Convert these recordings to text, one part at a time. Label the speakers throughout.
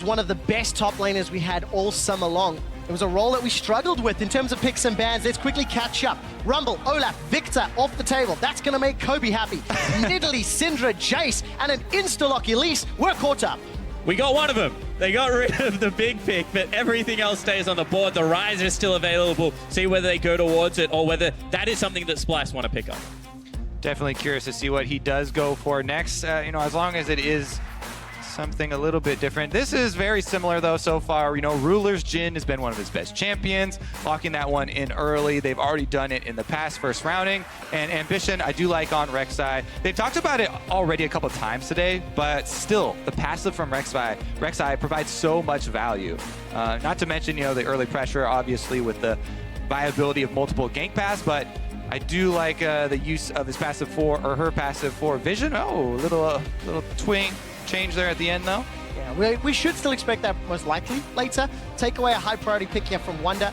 Speaker 1: One of the best top laners we had all summer long. It was a role that we struggled with in terms of picks and bans. Let's quickly catch up. Rumble, Olaf, Victor off the table. That's going to make Kobe happy. Nidalee, Syndra, Jace, and an insta-lock Elise. We're caught up.
Speaker 2: We got one of them. They got rid of the big pick, but everything else stays on the board. The Rise is still available. See whether they go towards it or whether that is something that Splice want to pick up.
Speaker 3: Definitely curious to see what he does go for next. As long as it is something a little bit different. This is very similar though so far. Ruler's Jhin has been one of his best champions, locking that one in early. They've already done it in the past first rounding. And Ambition, I do like on Rek'Sai. They've talked about it already a couple times today, but still, the passive from Rek'Sai provides so much value. Not to mention, the early pressure, obviously, with the viability of multiple gank paths, but I do like the use of his passive her passive for Vision. Oh, little twing change there at the end, though.
Speaker 1: Yeah, we should still expect that most likely later. Take away a high priority pick here from Wonder.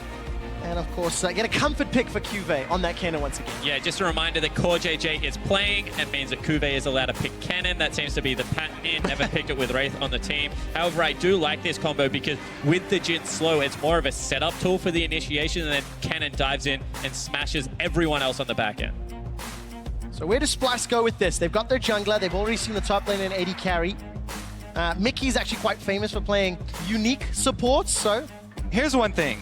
Speaker 1: And of course, get a comfort pick for Cuvée on that cannon once again.
Speaker 2: Yeah, just a reminder that Core JJ is playing. It means that Cuvée is allowed to pick cannon. That seems to be the pattern in. Never picked it with Wraith on the team. However, I do like this combo because with the Jhin slow, it's more of a setup tool for the initiation, and then cannon dives in and smashes everyone else on the back end.
Speaker 1: So where does Splice go with this? They've got their jungler. They've already seen the top lane in AD carry. Mickey's actually quite famous for playing unique supports, so...
Speaker 3: Here's one thing.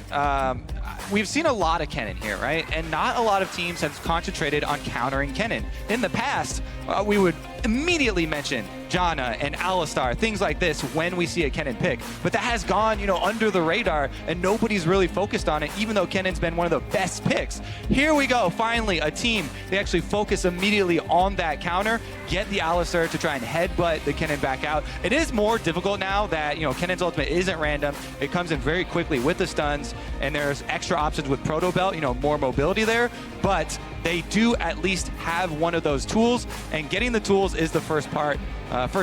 Speaker 3: We've seen a lot of Kennen here, right? And not a lot of teams have concentrated on countering Kennen. In the past, we would immediately mention Janna and Alistar, things like this when we see a Kennen pick. But that has gone, under the radar, and nobody's really focused on it, even though Kennen's been one of the best picks. Here we go, finally, a team. They actually focus immediately on that counter, get the Alistar to try and headbutt the Kennen back out. It is more difficult now that, Kennen's ultimate isn't random. It comes in very quickly with the stuns, and there's extra options with Proto Belt, more mobility there. But they do at least have one of those tools, and getting the tools is the first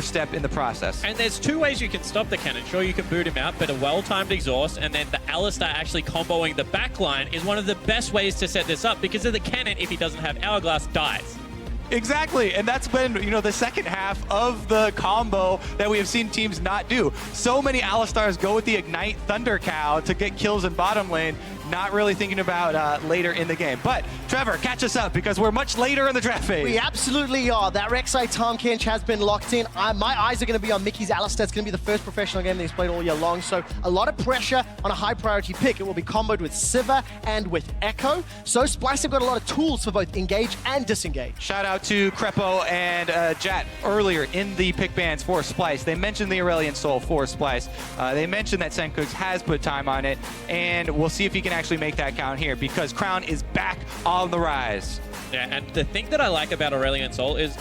Speaker 3: step in the process.
Speaker 2: And there's two ways you can stop the cannon. Sure, you can boot him out, but a well-timed exhaust and then the Alistar actually comboing the backline is one of the best ways to set this up, because of the cannon, if he doesn't have Hourglass, dies.
Speaker 3: Exactly, and that's been, the second half of the combo that we have seen teams not do. So many Alistars go with the Ignite Thunder Cow to get kills in bottom lane, not really thinking about later in the game. But, Trevor, catch us up, because we're much later in the draft phase.
Speaker 1: We absolutely are. That Rek'Sai Tahm Kench has been locked in. My eyes are going to be on Mickey's Alistar. It's going to be the first professional game that he's played all year long, so a lot of pressure on a high priority pick. It will be comboed with Sivir and with Echo. So Splice have got a lot of tools for both engage and disengage.
Speaker 3: Shout out to Crepo and Jat earlier in the pick bans for Splice. They mentioned the Aurelion Soul for Splice. They mentioned that Senkooks has put time on it, and we'll see if he can actually make that count here, because Crown is back on the rise.
Speaker 2: Yeah, and the thing that I like about Aurelion Sol is,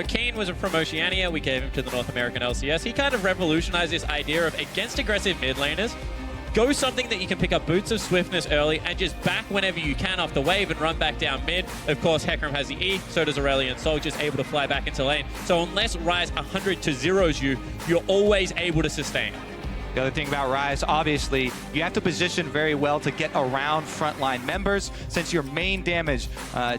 Speaker 2: Kane was from Oceania. We gave him to the North American LCS. He kind of revolutionized this idea of, against aggressive mid laners, go something that you can pick up boots of swiftness early and just back whenever you can off the wave and run back down mid. Of course, Hecarim has the E, so does Aurelion Sol, just able to fly back into lane. So unless Rise 100 to zeros you, you're always able to sustain.
Speaker 3: The other thing about Rise, obviously, you have to position very well to get around frontline members, since your main damage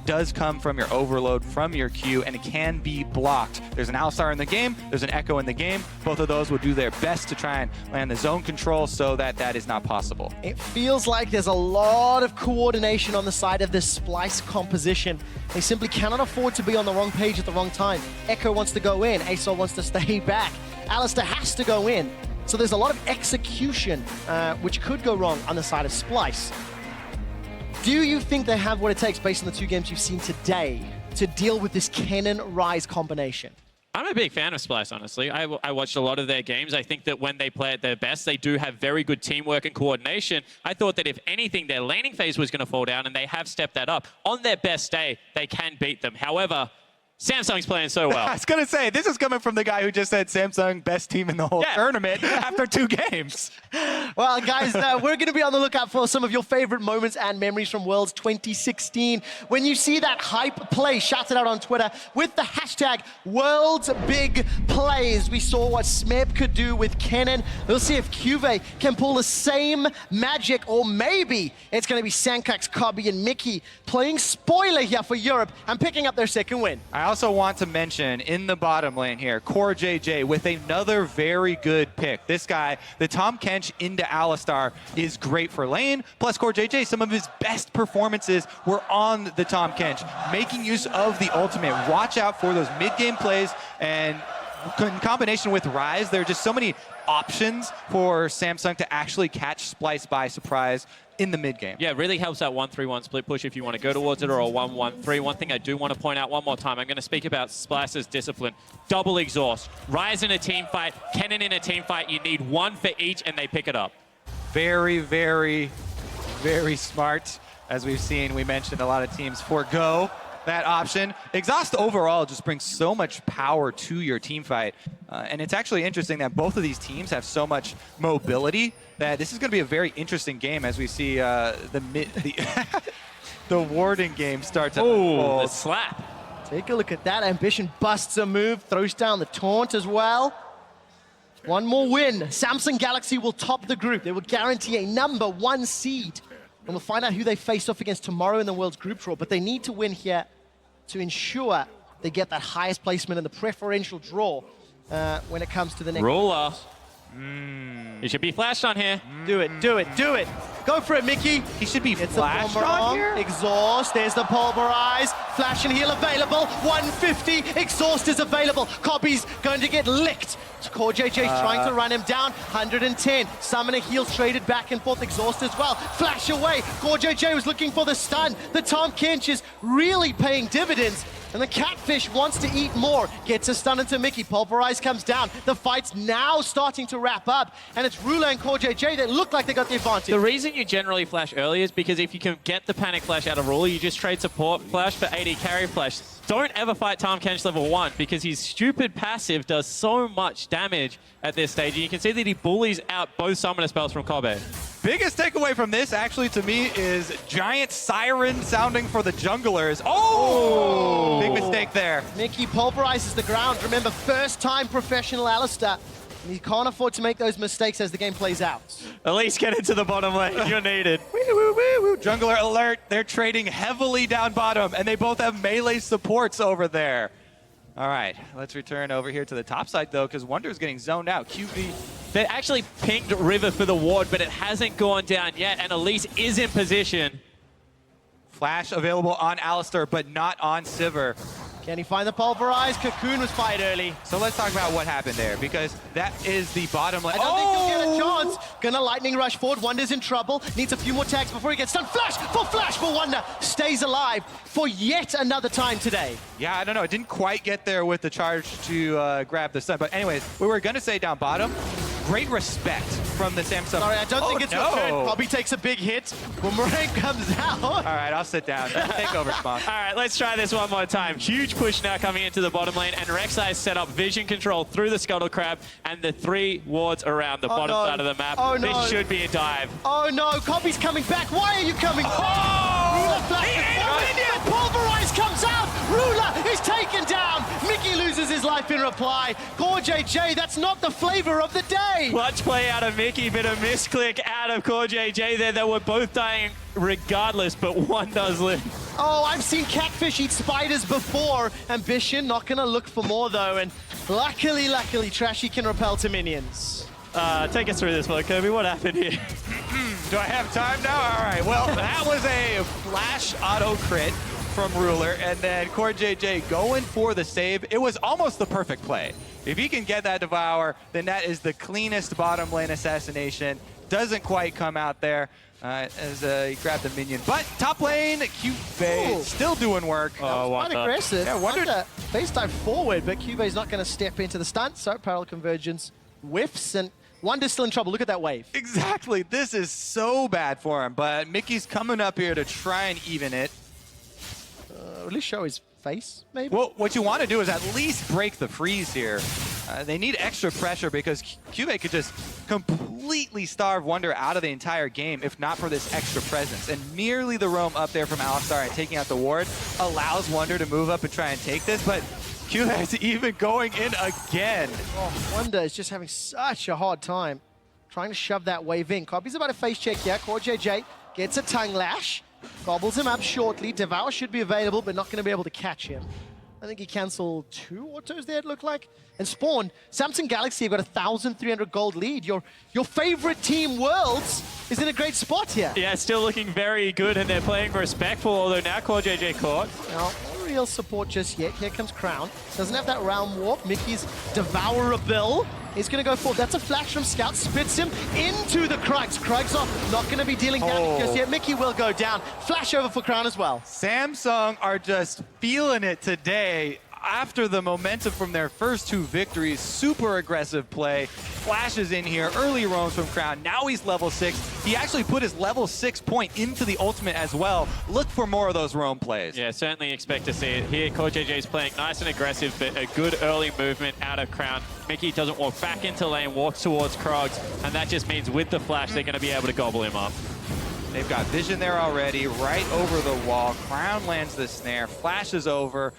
Speaker 3: does come from your overload, from your Q, and it can be blocked. There's an Alistar in the game, there's an Echo in the game. Both of those will do their best to try and land the zone control so that that is not possible.
Speaker 1: It feels like there's a lot of coordination on the side of this Splice composition. They simply cannot afford to be on the wrong page at the wrong time. Echo wants to go in, Asol wants to stay back. Alistar has to go in. So there's a lot of execution which could go wrong on the side of Splice. Do you think they have what it takes, based on the two games you've seen today, to deal with this Kennen-Rise combination?
Speaker 2: I'm a big fan of Splice, honestly. I watched a lot of their games. I think that when they play at their best, they do have very good teamwork and coordination. I thought that if anything, their laning phase was going to fall down, and they have stepped that up. On their best day, they can beat them. However, Samsung's playing so well.
Speaker 3: I was going to say, this is coming from the guy who just said Samsung best team in the whole tournament after 2 games.
Speaker 1: Well, guys, we're going to be on the lookout for some of your favorite moments and memories from Worlds 2016. When you see that hype play, shout it out on Twitter with the hashtag #WorldsBigPlays. We saw what Smeb could do with Kennen. We'll see if Cuvee can pull the same magic, or maybe it's going to be Sankax, Cobby, and Mickey playing spoiler here for Europe and picking up their second win.
Speaker 3: I also want to mention in the bottom lane here, Core JJ with another very good pick. This guy, the Tom Kench into Alistar, is great for lane. Plus Core JJ, some of his best performances were on the Tom Kench, making use of the ultimate. Watch out for those mid-game plays, and in combination with Ryze, there are just so many options for Samsung to actually catch Splice by surprise in the mid game.
Speaker 2: Yeah, it really helps that 1-3-1 split push if you want to go towards it, or a 1-1-3. One thing I do want to point out one more time, I'm going to speak about Splice's discipline. Double exhaust. Ryze in a team fight, Kennen in a team fight. You need one for each, and they pick it up.
Speaker 3: Very, very, very smart. As we've seen, we mentioned a lot of teams forego that option. Exhaust overall just brings so much power to your team fight. And it's actually interesting that both of these teams have so much mobility that this is going to be a very interesting game as we see the Warden game start to unfold.
Speaker 2: The slap.
Speaker 1: Take a look at that. Ambition busts a move, throws down the taunt as well. One more win. Samsung Galaxy will top the group. They will guarantee a #1 seed. And we'll find out who they face off against tomorrow in the World's group draw. But they need to win here to ensure they get that highest placement in the preferential draw when it comes to the next.
Speaker 2: Ruler. It should be flashed on here.
Speaker 1: Do it, do it, do it. Go for it, Mickey.
Speaker 3: He should be
Speaker 1: It's
Speaker 3: flashed
Speaker 1: a bomber
Speaker 3: on
Speaker 1: arm.
Speaker 3: here.
Speaker 1: Exhaust, there's the pulverize. Flash and heal available. 150, exhaust is available. Cobby's going to get licked. Core JJ's trying to run him down. 110. Summoner heals traded back and forth. Exhaust as well. Flash away. Core JJ was looking for the stun. The Tom Kench is really paying dividends. And the Catfish wants to eat more. Gets a stun into Mickey. Pulverize comes down. The fight's now starting to wrap up. And it's Ruler and Core JJ that look like they got the advantage.
Speaker 2: The reason you generally flash early is because if you can get the panic flash out of Ruler, you just trade support flash for AD carry flash. Don't ever fight Tom Kench level 1 because his stupid passive does so much damage at this stage. And you can see that he bullies out both summoner spells from Kobe.
Speaker 3: Biggest takeaway from this, actually, to me, is giant siren sounding for the junglers. Oh! Big mistake there.
Speaker 1: Mickey pulverizes the ground. Remember, first time professional Alistar. He can't afford to make those mistakes as the game plays out.
Speaker 2: At least get into the bottom lane. You're needed.
Speaker 3: Woo, woo, woo, woo. Jungler alert. They're trading heavily down bottom, and they both have melee supports over there. All right, let's return over here to the top side, though, because Wonder's getting zoned out. QV.
Speaker 2: They actually pinged River for the ward, but it hasn't gone down yet, and Elise is in position.
Speaker 3: Flash available on Alistar, but not on Sivir.
Speaker 1: Can he find the pulverize? Cocoon was fired early.
Speaker 3: So let's talk about what happened there, because that is the bottom lane.
Speaker 1: I don't think he'll get a chance. Gonna lightning rush forward. Wonder's in trouble. Needs a few more tags before he gets stunned. Flash for Wonder. Stays alive for yet another time today.
Speaker 3: Yeah, I don't know. It didn't quite get there with the charge to grab the stun. But anyways, we were going to say down bottom, great respect from the Samsung.
Speaker 1: Sorry, I don't think it's your turn. Probably takes a big hit. Boomerang comes out.
Speaker 3: All right, I'll sit down. Take over, Spawn.
Speaker 2: All right, let's try this one more time. Huge push now coming into the bottom lane, and Rek'Sai set up vision control through the Scuttle Crab and the 3 wards around the bottom side of the map.
Speaker 1: Oh, no.
Speaker 2: This should be a dive.
Speaker 1: Oh no, Cobby's coming back. Why are you coming back? Ruler flashes. Pulverize comes out. Ruler is taken down. Mickey loses his life in reply. Core JJ, that's not the flavor of the day.
Speaker 2: Clutch play out of Mickey, but a misclick out of Core JJ there. They were both dying regardless, but one does live.
Speaker 1: Oh, I've seen Catfish eat spiders before. Ambition, not gonna look for more though, and luckily, Trashy can repel to minions.
Speaker 2: Take us through this one, Kirby. What happened here?
Speaker 3: Do I have time now? All right, well, that was a flash auto crit from Ruler, and then Core JJ going for the save. It was almost the perfect play. If he can get that Devour, then that is the cleanest bottom lane assassination. Doesn't quite come out there as he grabbed the minion. But top lane, Cuvee still doing work.
Speaker 1: Oh, quite aggressive.
Speaker 3: Yeah, Wonder
Speaker 1: face dive forward, but Cuve's not going to step into the stunt, so parallel convergence whiffs, and Wonder's still in trouble. Look at that wave.
Speaker 3: Exactly. This is so bad for him, but Mickey's coming up here to try and even it.
Speaker 1: At least show his face, maybe?
Speaker 3: Well, what you want to do is at least break the freeze here. They need extra pressure because Cube could just completely starve Wonder out of the entire game if not for this extra presence. And merely the roam up there from Alistar and taking out the ward allows Wonder to move up and try and take this, but Cube is even going in again.
Speaker 1: Oh, Wonder is just having such a hard time trying to shove that wave in. Copy's about a face check here. CoreJJ gets a tongue lash, gobbles him up shortly. Devour should be available, but not going to be able to catch him. I think he canceled 2 autos there, it looked like. And Spawn, Samsung Galaxy have got a 1,300 gold lead. Your favorite team, Worlds, is in a great spot here.
Speaker 2: Yeah, still looking very good, and they're playing respectful, although now CoreJJ caught.
Speaker 1: Now, no real support just yet. Here comes Crown. Doesn't have that round warp. Mickey's Devourable. He's going to go for that's a flash from Scout, spits him into the Krugs. Krugs are not going to be dealing damage just yet. Mickey will go down. Flash over for Crown as well.
Speaker 3: Samsung are just feeling it today. After the momentum from their first 2 victories, super aggressive play, flashes in here, early roams from Crown. Now he's level 6. He actually put his level 6 point into the ultimate as well. Look for more of those roam plays.
Speaker 2: Yeah, certainly expect to see it here. CoreJJ is playing nice and aggressive, but a good early movement out of Crown. Mickey doesn't walk back into lane, walks towards Krogs, and that just means with the flash, they're going to be able to gobble him up.
Speaker 3: They've got vision there already, right over the wall. Crown lands the snare, flashes over.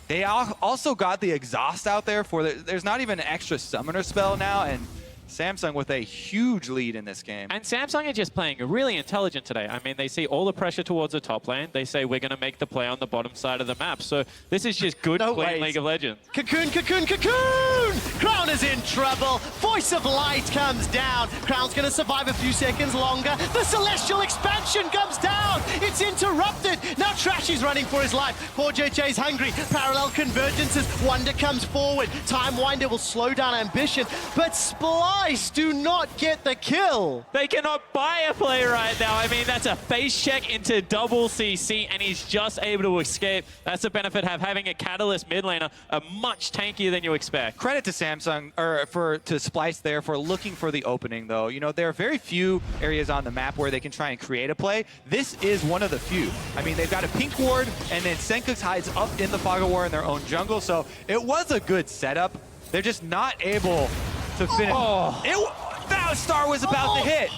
Speaker 3: They also got the exhaust out there for there's not even an extra summoner spell now, and Samsung with a huge lead in this game.
Speaker 2: And Samsung are just playing really intelligent today. I mean, they see all the pressure towards the top lane. They say, we're going to make the play on the bottom side of the map. So this is just good, clean League of Legends.
Speaker 1: Cocoon, Cocoon, Cocoon! Crown is in trouble. Voice of Light comes down. Crown's going to survive a few seconds longer. The Celestial Expansion comes down. It's interrupted. Now Trashy's running for his life. CoreJJ's hungry. Parallel convergences. Wonder comes forward. Time Winder will slow down Ambition. But Splice do not get the kill.
Speaker 2: They cannot buy a play right now. I mean, that's a face check into double CC, and he's just able to escape. That's the benefit of having a Catalyst mid laner, much tankier than you expect.
Speaker 3: Credit to Samsung, or to Splice there for looking for the opening, though. You know, there are very few areas on the map where they can try and create a play. This is one of the few. I mean, they've got a pink ward, and then Senkux hides up in the Fog of War in their own jungle, so it was a good setup. They're just not able to finish. That star was about to hit.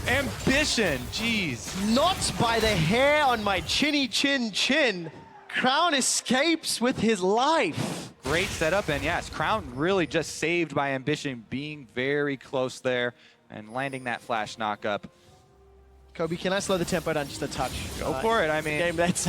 Speaker 3: Ambition, jeez.
Speaker 1: Not by the hair on my chinny chin chin. Crown escapes with his life.
Speaker 3: Great setup, and yes, Crown really just saved by Ambition being very close there and landing that flash knock up.
Speaker 1: Kobe, can I slow the tempo down just a touch?
Speaker 3: Go for it, I mean.
Speaker 1: Game that's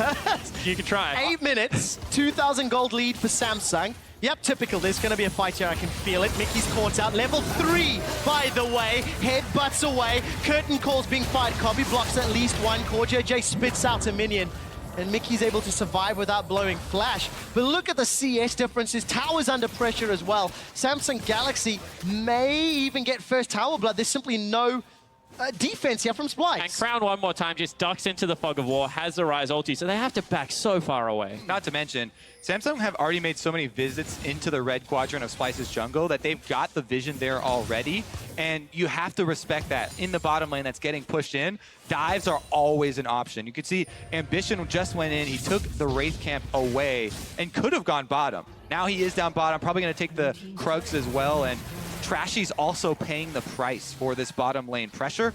Speaker 2: You can try.
Speaker 1: 8 minutes, 2,000 gold lead for Samsung. Yep, typical. There's going to be a fight here. I can feel it. Mickey's caught out. Level 3, by the way. Headbutts away. Curtain calls being fired. Kobe blocks at least one. CoreJJ spits out a minion. And Mickey's able to survive without blowing flash. But look at the CS differences. Tower's under pressure as well. Samsung Galaxy may even get first tower blood. There's simply no defense here from Splice.
Speaker 2: And Crown one more time just ducks into the Fog of War, has the Rise ulti, so they have to back so far away.
Speaker 3: Not to mention, Samsung have already made so many visits into the red quadrant of Splice's jungle that they've got the vision there already, and you have to respect that. In the bottom lane that's getting pushed in, dives are always an option. You can see Ambition just went in, he took the Wraith camp away and could have gone bottom. Now he is down bottom, probably going to take the Krugs as well, and Trashy's also paying the price for this bottom lane pressure.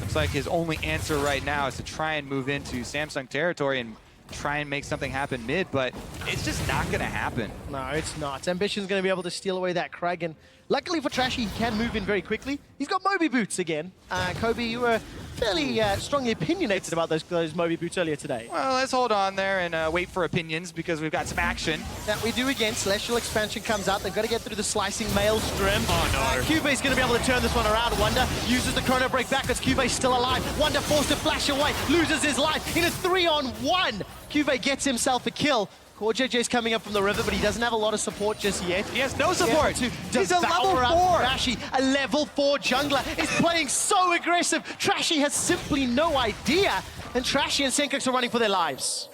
Speaker 3: Looks like his only answer right now is to try and move into Samsung territory and try and make something happen mid, but it's just not going to happen.
Speaker 1: No, it's not. Ambition's going to be able to steal away that Krag, and luckily for Trashy, he can move in very quickly. He's got Moby boots again. Kobe, you were fairly strongly opinionated about those Moby boots earlier today.
Speaker 3: Well, let's hold on there and wait for opinions because we've got some action.
Speaker 1: That we do again. Celestial Expansion comes out. They've got to get through the slicing maelstrom.
Speaker 2: Oh, no.
Speaker 1: Cube's going to be able to turn this one around. Wonder uses the chrono break backwards. Cube's still alive. Wonder forced to flash away. Loses his life in a 3-on-1. Cube gets himself a kill. CoreJJ's coming up from the river, but he doesn't have a lot of support just yet.
Speaker 3: He has no support.
Speaker 1: He's a level 4. Trashy, a level 4 jungler, is playing so aggressive. Trashy has simply no idea. And Trashy and Senkux are running for their lives.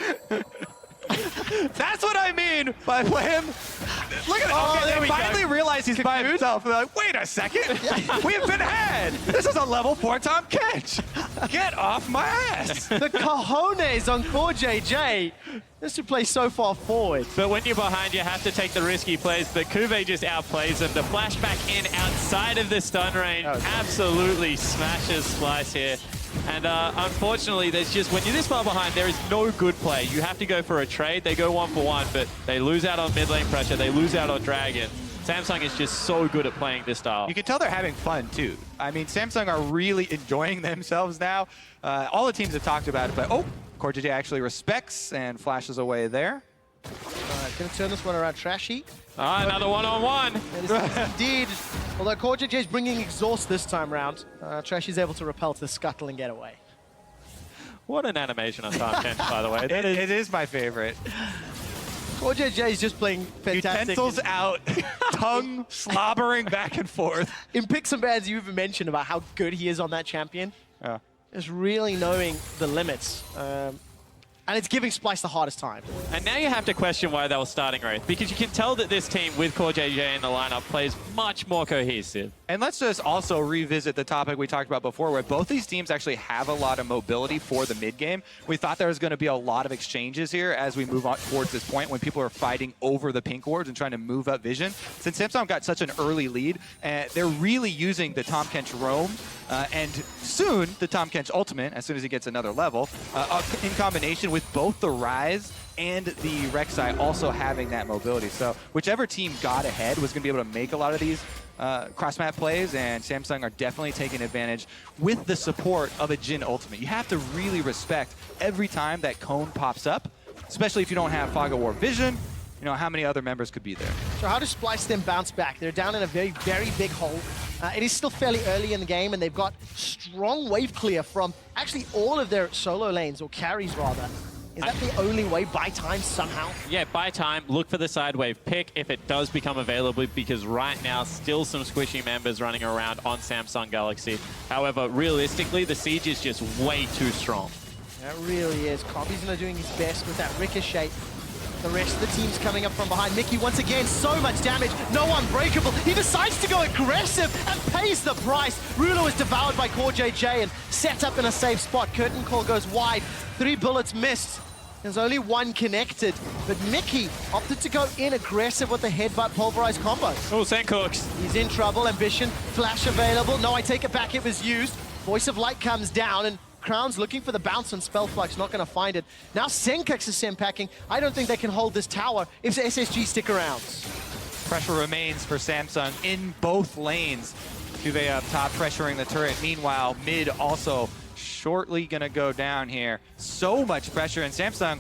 Speaker 3: That's what I mean by him Look at
Speaker 1: Oh, there
Speaker 3: they
Speaker 1: we go.
Speaker 3: finally realize he's by himself. They're like, wait a second. We've been had. This is a level 4 Tom Kench. Get off my ass.
Speaker 1: The cojones on Core JJ. This should play so far forward.
Speaker 2: But when you're behind, you have to take the risky plays, but Kuve just outplays him. The flashback in outside of the stun range absolutely smashes Splice here. And unfortunately, there's just, when you're this far behind, there is no good play. You have to go for a trade. They go 1-for-1, but they lose out on mid lane pressure. They lose out on Dragon. Samsung is just so good at playing this style.
Speaker 3: You can tell they're having fun, too. I mean, Samsung are really enjoying themselves now. All the teams have talked about it, but Core JJ actually respects and flashes away there.
Speaker 1: Gonna turn this one around. Trashy.
Speaker 2: Another one-on-one.
Speaker 1: Indeed. Although Core JJ is bringing exhaust this time round, Trashy's able to repel to the scuttle and get away.
Speaker 2: What an animation on Tom Kench, by the way.
Speaker 3: It is my favorite.
Speaker 1: Core JJ is just playing fantastic.
Speaker 3: Utensils out, tongue slobbering back and forth.
Speaker 1: In picks and bans, you even mentioned about how good he is on that champion.
Speaker 3: Yeah.
Speaker 1: Just really knowing the limits. And it's giving Splice the hardest time.
Speaker 2: And now you have to question why they were starting Wraith, because you can tell that this team with Core JJ in the lineup plays much more cohesive.
Speaker 3: And let's just also revisit the topic we talked about before, where both these teams actually have a lot of mobility for the mid game. We thought there was going to be a lot of exchanges here as we move on towards this point when people are fighting over the pink wards and trying to move up vision. Since Samsung got such an early lead, they're really using the Tom Kench roam and soon the Tom Kench ultimate, as soon as he gets another level, in combination with both the Rise and the Rek'Sai also having that mobility. So whichever team got ahead was going to be able to make a lot of these cross-map plays, and Samsung are definitely taking advantage with the support of a Jhin ultimate. You have to really respect every time that cone pops up, especially if you don't have Fog of War vision. You know, how many other members could be there?
Speaker 1: So how does Splice then bounce back? They're down in a very, very big hole. It is still fairly early in the game, and they've got strong wave clear from actually all of their solo lanes, or carries rather. Is that the only way? Buy time somehow?
Speaker 2: Yeah, buy time, look for the side wave pick if it does become available, because right now, still some squishy members running around on Samsung Galaxy. However, realistically, the siege is just way too strong.
Speaker 1: That really is. Kobe's not doing his best with that ricochet. The rest of the team's coming up from behind. Mickey, once again, so much damage. No unbreakable. He decides to go aggressive and pays the price. Rulo is devoured by Core JJ and set up in a safe spot. Curtain Call goes wide. 3 bullets missed. There's only 1 connected. But Mickey opted to go in aggressive with the headbutt pulverized combo.
Speaker 2: Oh, Sandcooks.
Speaker 1: He's in trouble. Ambition. Flash available. No, I take it back. It was used. Voice of Light comes down, and Crown's looking for the bounce on Spellflux, not going to find it. Now Senkux is sim-packing. I don't think they can hold this tower if the SSG stick around.
Speaker 3: Pressure remains for Samsung in both lanes. Juve up top, pressuring the turret. Meanwhile, mid also shortly going to go down here. So much pressure, and Samsung,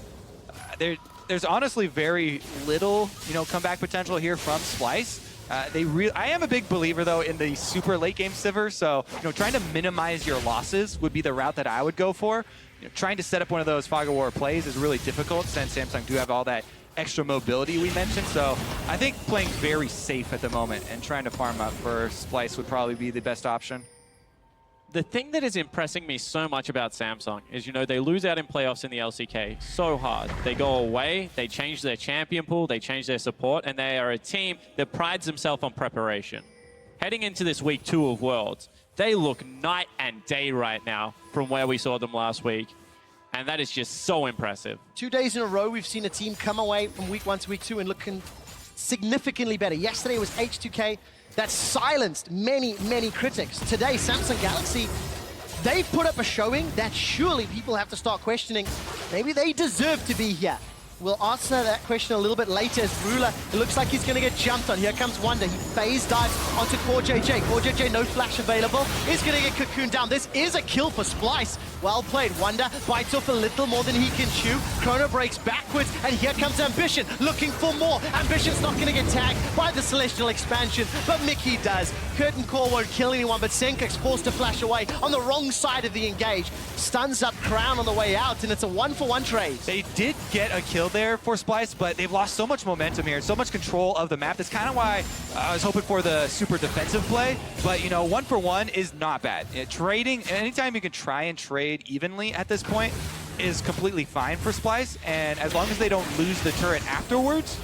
Speaker 3: there's honestly very little, comeback potential here from Splice. I am a big believer, though, in the super late game Sivir, so trying to minimize your losses would be the route that I would go for. Trying to set up one of those Fog of War plays is really difficult since Samsung do have all that extra mobility we mentioned, so I think playing very safe at the moment and trying to farm up for Splice would probably be the best option.
Speaker 2: The thing that is impressing me so much about Samsung is, they lose out in playoffs in the LCK so hard. They go away, they change their champion pool, they change their support, and they are a team that prides themselves on preparation. Heading into this week 2 of Worlds, they look night and day right now from where we saw them last week. And that is just so impressive.
Speaker 1: 2 days in a row, we've seen a team come away from week 1 to week 2 and looking significantly better. Yesterday was H2K. That silenced many, many critics. Today, Samsung Galaxy, they've put up a showing that surely people have to start questioning. Maybe they deserve to be here. We'll answer that question a little bit later as Ruler, it looks like he's going to get jumped on. Here comes Wonder. He phase dives onto Core JJ. Core JJ, no flash available. He's going to get cocooned down. This is a kill for Splice. Well played. Wonder bites off a little more than he can chew. Chrono breaks backwards, and here comes Ambition, looking for more. Ambition's not going to get tagged by the Celestial expansion, but Mickey does. Curtain Call won't kill anyone, but Senkux forced to flash away on the wrong side of the engage. Stuns up Crown on the way out, and it's a 1-for-1 trade.
Speaker 3: They did get a kill there for Splice, but they've lost so much momentum here, so much control of the map. That's kind of why I was hoping for the super defensive play, but 1-for-1 is not bad. Trading, anytime you can try and trade evenly at this point is completely fine for Splice, and as long as they don't lose the turret afterwards,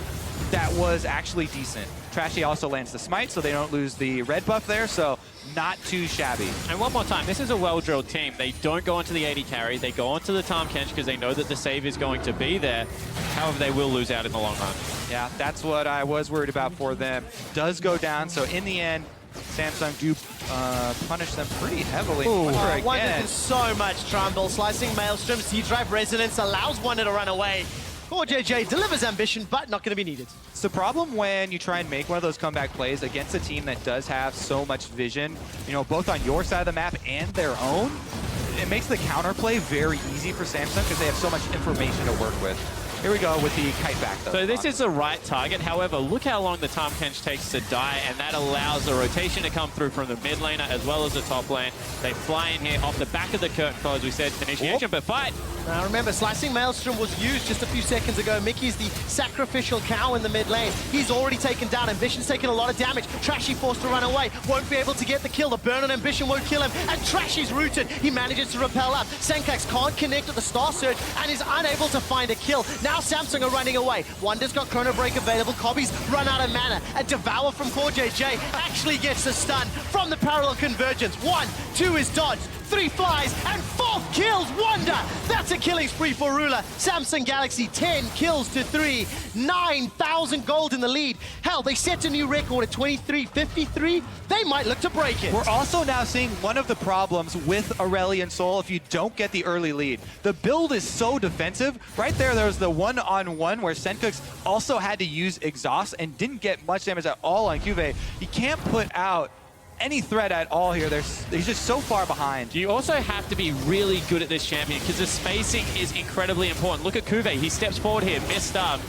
Speaker 3: that was actually decent. Trashy also lands the smite, so they don't lose the red buff there, so not too shabby.
Speaker 2: And one more time, this is a well-drilled team. They don't go onto the AD carry. They go onto the Tahm Kench because they know that the save is going to be there. However, they will lose out in the long run.
Speaker 3: Yeah, that's what I was worried about for them. Does go down, so in the end, Samsung do punish them pretty heavily.
Speaker 1: Wonder does so much Trumble. Slicing Maelstrom, C-Drive Resonance allows Wonder to run away. JJ delivers ambition, but not going to be needed.
Speaker 3: It's the problem when you try and make one of those comeback plays against a team that does have so much vision, you know, both on your side of the map and their own. It makes the counterplay very easy for Samsung because they have so much information to work with. Here we go with the kite back, though.
Speaker 2: So this is the right target. However, look how long the Tahm Kench takes to die, and that allows the rotation to come through from the mid laner as well as the top lane. They fly in here off the back of the curtain call, as we said, initiation, but fight.
Speaker 1: Now remember, Slicing Maelstrom was used just a few seconds ago. Mickey's the sacrificial cow in the mid lane. He's already taken down. Ambition's taken a lot of damage. Trashy forced to run away. Won't be able to get the kill. The burn on Ambition won't kill him. And Trashy's rooted. He manages to repel up. Senkax can't connect with the Star Surge and is unable to find a kill. Now Samsung are running away. Wonder's got Chrono Break available. Cobby's run out of mana. A Devour from JJ actually gets a stun from the parallel convergence. 1, 2 is dodged. 3 flies, and 4 kills, Wonder! That's a killing spree for Ruler. Samsung Galaxy, 10 kills to 3, 9,000 gold in the lead. Hell, they set a new record at 23.53. They might look to break it.
Speaker 3: We're also now seeing one of the problems with Aurelion Sol if you don't get the early lead. The build is so defensive. Right there's the one-on-one where Senkux also had to use Exhaust and didn't get much damage at all on Cuvée. He can't put out any threat at all here. He's just so far behind.
Speaker 2: You also have to be really good at this champion because the spacing is incredibly important. Look at Cuvée. He steps forward here. Mister.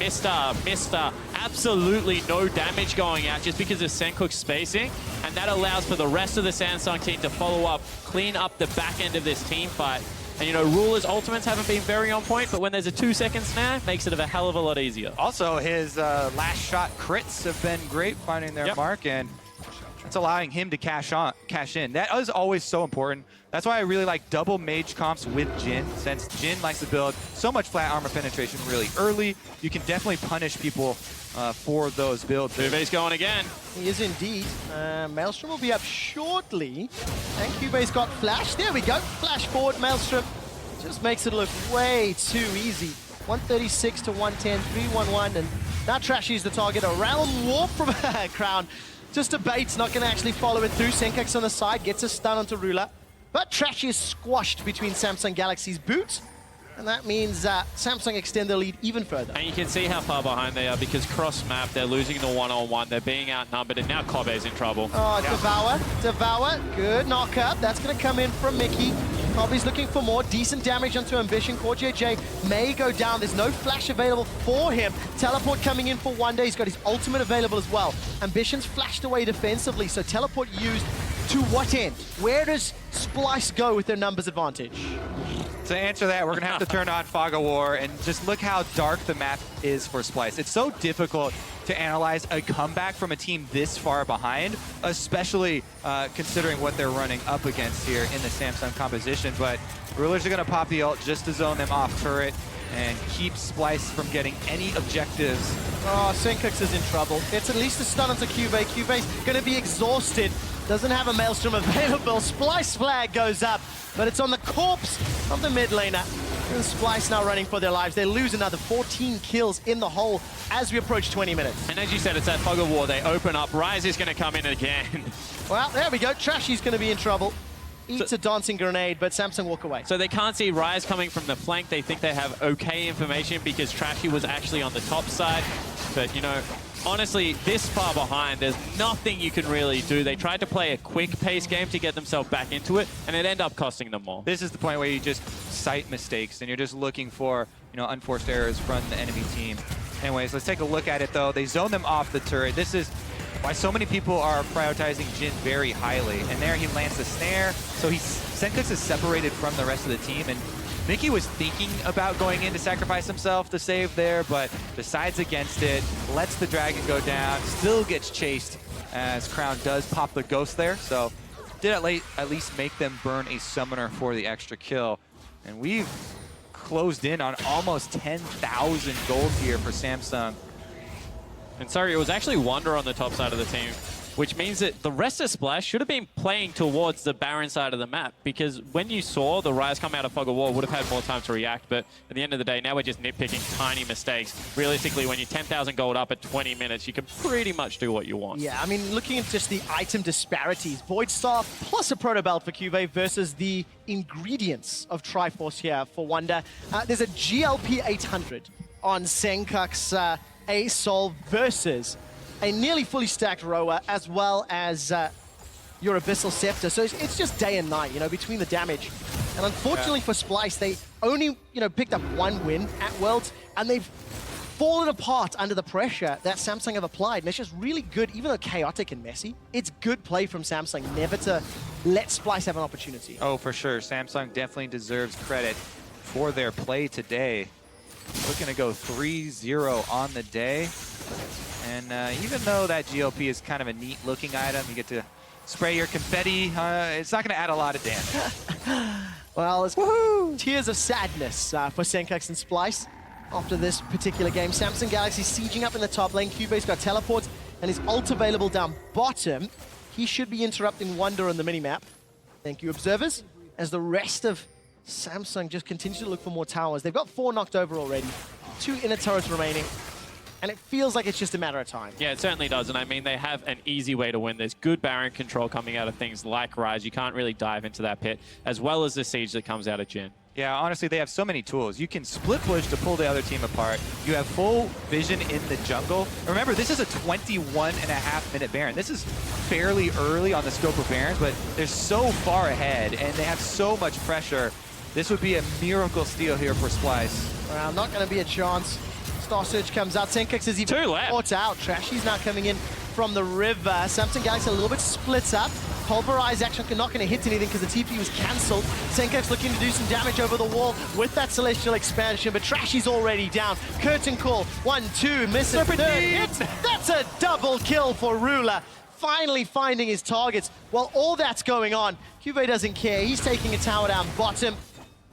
Speaker 2: Absolutely no damage going out just because of Senkuk's spacing. And that allows for the rest of the Samsung team to follow up, clean up the back end of this team fight. And, you know, Ruler's ultimates haven't been very on point, but when there's a 2-second snare, makes it a hell of a lot easier.
Speaker 3: Also, his last shot crits have been great, finding their mark, and it's allowing him to cash in. That is always so important. That's why I really like double mage comps with Jhin, since Jhin likes to build so much flat armor penetration really early. You can definitely punish people for those builds.
Speaker 2: Cuvé's going again.
Speaker 1: He is indeed. Maelstrom will be up shortly. And Cuvé's got flash. There we go. Flash forward, Maelstrom. Just makes it look way too easy. 136 to 110, 3-1-1. And now Trashy's the target. A realm warp from Crown. Just a bait's not going to actually follow it through. Senkax on the side gets a stun onto Ruler. But Trashy is squashed between Samsung Galaxy's boots. And that means Samsung extend their lead even further.
Speaker 2: And you can see how far behind they are because cross-map, they're losing the one-on-one, they're being outnumbered, and now Kobe's in trouble.
Speaker 1: Oh, Devour, good knock-up. That's going to come in from Mickey. Kobe's looking for more decent damage onto Ambition. JJ may go down. There's no flash available for him. Teleport coming in for Wonder. He's got his ultimate available as well. Ambition's flashed away defensively, so teleport used to what end? Where does Splice go with their numbers advantage?
Speaker 3: To answer that, we're going to have to turn on Fog of War, and just look how dark the map is for Splice. It's so difficult to analyze a comeback from a team this far behind, especially considering what they're running up against here in the Samsung composition. But Rulers are going to pop the ult just to zone them off turret and keep Splice from getting any objectives.
Speaker 1: Oh, Senkux is in trouble. It's at least a stun onto Cuvée. Cuvé's going to be exhausted. Doesn't have a Maelstrom available. Splice flag goes up, but it's on the corpse of the mid laner. And Splice now running for their lives. They lose another 14 kills in the hole as we approach 20 minutes.
Speaker 2: And as you said, it's that Fog of War. They open up. Rise is going to come in again.
Speaker 1: Well, there we go. Trashy's going to be in trouble. Eats a dancing grenade, but Samsung walk away.
Speaker 2: So they can't see Rise coming from the flank. They think they have okay information because Trashy was actually on the top side. But, you know, honestly, this far behind, there's nothing you can really do. They tried to play a quick pace game to get themselves back into it, and it ended up costing them more.
Speaker 3: This is the point where you just cite mistakes, and you're just looking for, you know, unforced errors from the enemy team. Anyways, let's take a look at it, though. They zone them off the turret. This is why so many people are prioritizing Jhin very highly. And there he lands the snare. So Senkux is separated from the rest of the team. And Mickey was thinking about going in to sacrifice himself to save there, but decides against it, lets the dragon go down, still gets chased as Crown does pop the ghost there. So did at least make them burn a summoner for the extra kill. And we've closed in on almost 10,000 gold here for Samsung.
Speaker 2: And sorry, it was actually Wonder on the top side of the team, which means that the rest of Splash should have been playing towards the Baron side of the map, because when you saw the Rise come out of Fog of War, would have had more time to react, but at the end of the day, now we're just nitpicking tiny mistakes. Realistically, when you're 10,000 gold up at 20 minutes, you can pretty much do what you want.
Speaker 1: Yeah, I mean, looking at just the item disparities, Void Staff plus a Proto Belt for Cuvée versus the ingredients of Triforce here for Wonder. There's a GLP 800 on Senkuk's A-Sol versus a nearly fully stacked Roa, as well as your Abyssal Scepter. So it's just day and night, you know, between the damage. And unfortunately for Splice, they only, you know, picked up one win at Worlds, and they've fallen apart under the pressure that Samsung have applied. And it's just really good, even though chaotic and messy, it's good play from Samsung never to let Splice have an opportunity.
Speaker 3: Oh, for sure. Samsung definitely deserves credit for their play today. Looking to go 3-0 on the day. And even though that GLP is kind of a neat looking item, you get to spray your confetti, it's not going to add a lot of damage.
Speaker 1: Well, it's tears of sadness for Senkux and Splice after this particular game. Samsung Galaxy sieging up in the top lane. Cubae's got teleports and his ult available down bottom. He should be interrupting Wonder on the minimap. Thank you, observers, as the rest of Samsung just continue to look for more towers. They've got 4 knocked over already, 2 inner turrets remaining. And it feels like it's just a matter of time.
Speaker 2: Yeah, it certainly does. And I mean, they have an easy way to win. There's good Baron control coming out of things like Rise. You can't really dive into that pit, as well as the siege that comes out of Jhin.
Speaker 3: Yeah, honestly, they have so many tools. You can split push to pull the other team apart. You have full vision in the jungle. Remember, this is a 21.5-minute Baron. This is fairly early on the scope of Barons, but they're so far ahead, and they have so much pressure. This would be a miracle steal here for Splice.
Speaker 1: Well, not going to be a chance. Star Search comes out. Senkux is even caught out. Trashy's now coming in from the river. Samsung Galaxy a little bit split up. Pulverize actually not going to hit anything because the TP was cancelled. Senkux looking to do some damage over the wall with that Celestial Expansion, but Trashy's already down. Curtain Call, 1-2, misses third hit. That's a double kill for Ruler. Finally finding his targets. While all that's going on, Cuvée doesn't care. He's taking a tower down bottom.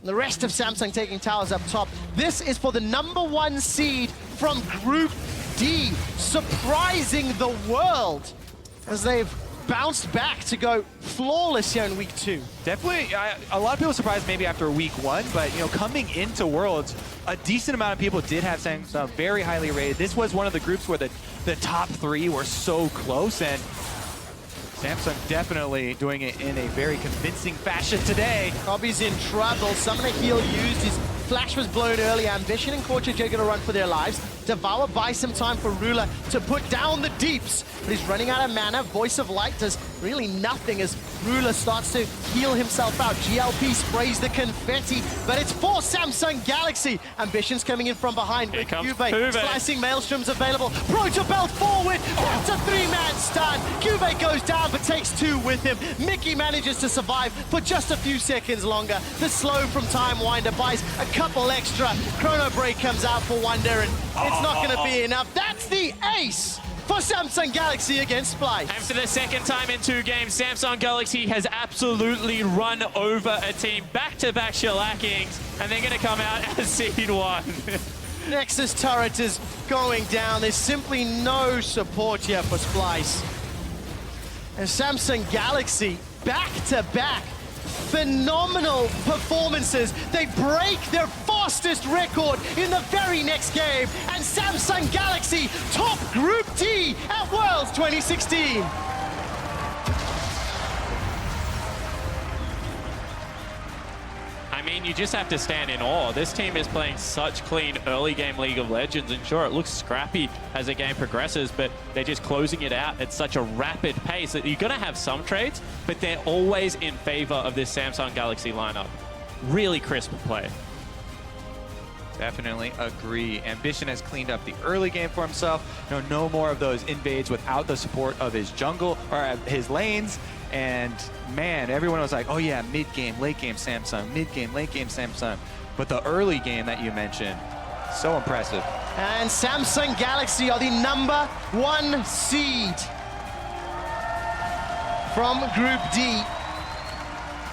Speaker 1: The rest of Samsung taking towers up top. This is for the #1 seed from Group D, surprising the world as they've bounced back to go flawless here in week 2.
Speaker 3: Definitely, a lot of people surprised maybe after week 1, but you know, coming into Worlds, a decent amount of people did have Samsung very highly rated. This was one of the groups where the top 3 were so close, and Samsung definitely doing it in a very convincing fashion today.
Speaker 1: Robbie's in trouble. Summoner Heal used. His flash was blown early. Ambition and Corchage are going to run for their lives. Devour buys some time for Ruler to put down the deeps, but he's running out of mana. Voice of Light does really nothing as Ruler starts to heal himself out. GLP sprays the confetti, but it's for Samsung Galaxy. Ambition's coming in from behind with Cuvée. Slicing Maelstroms available. Proto Belt forward. That's a 3-man stun. Cuvée goes down, but takes 2 with him. Mickey manages to survive for just a few seconds longer. The slow from Time Winder buys a couple extra. Chrono Break comes out for Wonder, and it's not going to be enough. That's the ace for Samsung Galaxy against Splice.
Speaker 2: And for the second time in 2 games, Samsung Galaxy has absolutely run over a team. Back-to-back shellackings, and they're going to come out as seed 1.
Speaker 1: Nexus turret is going down. There's simply no support here for Splice. And Samsung Galaxy, back-to-back phenomenal performances. They break their fastest record in the very next game, and Samsung Galaxy top Group D at Worlds 2016.
Speaker 2: I mean, you just have to stand in awe. This team is playing such clean early game League of Legends, and sure, it looks scrappy as the game progresses, but they're just closing it out at such a rapid pace that you're going to have some trades, but they're always in favor of this Samsung Galaxy lineup. Really crisp play.
Speaker 3: Definitely agree. Ambition has cleaned up the early game for himself. No more of those invades without the support of his jungle or his lanes. And man, everyone was like, oh yeah, mid-game, late game Samsung, mid-game, late game Samsung. But the early game that you mentioned, so impressive.
Speaker 1: And Samsung Galaxy are the #1 seed from Group D.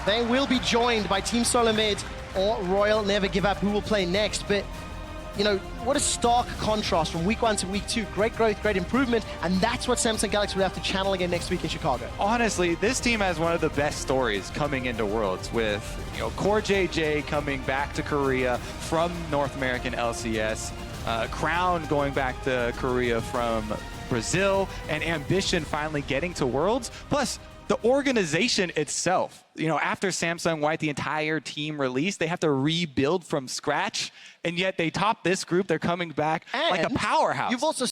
Speaker 1: They will be joined by Team Solar Mid or Royal Never Give Up, who will play next. But you know, what a stark contrast from week 1 to week 2. Great growth, great improvement, and that's what Samsung Galaxy will have to channel again next week in Chicago.
Speaker 3: Honestly, this team has one of the best stories coming into Worlds with, you know, Core JJ coming back to Korea from North American LCS, Crown going back to Korea from Brazil, and Ambition finally getting to Worlds. Plus, the organization itself, you know, after Samsung White, the entire team released, they have to rebuild from scratch, and yet they top this group. They're coming back like a
Speaker 1: And
Speaker 3: powerhouse.
Speaker 1: You've also